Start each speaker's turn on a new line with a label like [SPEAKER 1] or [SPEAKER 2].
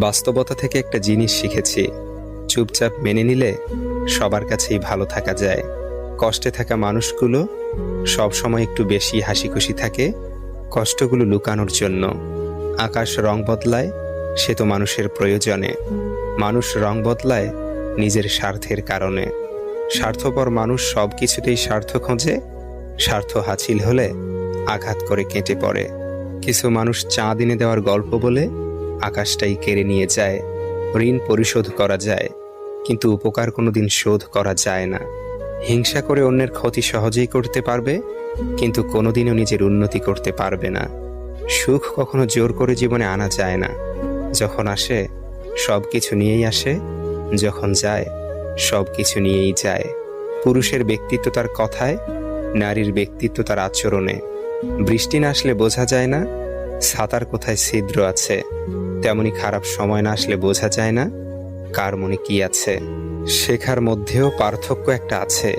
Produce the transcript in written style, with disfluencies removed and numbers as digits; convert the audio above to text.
[SPEAKER 1] বাস্তবতা থেকে একটা জিনিস শিখেছি, চুপচাপ মেনে নিলে সবার কাছেই ভালো থাকা যায়। কষ্টে থাকা মানুষগুলো সবসময় একটু বেশি হাসি খুশি থাকে কষ্টগুলো লুকানোর জন্য। আকাশ রং বদলায়, সে তো মানুষের প্রয়োজনে। মানুষ রং বদলায় নিজের স্বার্থের কারণে। স্বার্থপর মানুষ সব কিছুতেই স্বার্থ খোঁজে, স্বার্থ হাসিল হলে আঘাত করে কেটে পড়ে। কিছু মানুষ চাঁদ এনে দেওয়ার গল্প বলে আকাশটাই কেড়ে নিয়ে যায়। ঋণ পরিশোধ করা যায়, কিন্তু উপকার কোনোদিন শোধ করা যায় না। হিংসা করে অন্যের ক্ষতি সহজেই করতে পারবে, কিন্তু কোনোদিনও নিজের উন্নতি করতে পারবে না। সুখ কখনো জোর করে জীবনে আনা যায় না। যখন আসে সব কিছু নিয়েই আসে, যখন যায় সব কিছু নিয়েই যায়। পুরুষের ব্যক্তিত্ব তার কথায়, নারীর ব্যক্তিত্ব তার আচরণে। বৃষ্টি না আসলে বোঝা যায় না ছাতার কোথায় ছিদ্র আছে, তেমনি খারাপ সময় না আসলে বোঝা যায় না কার মনে কি আছে। শেখার মধ্যেও পার্থক্য একটা আছে।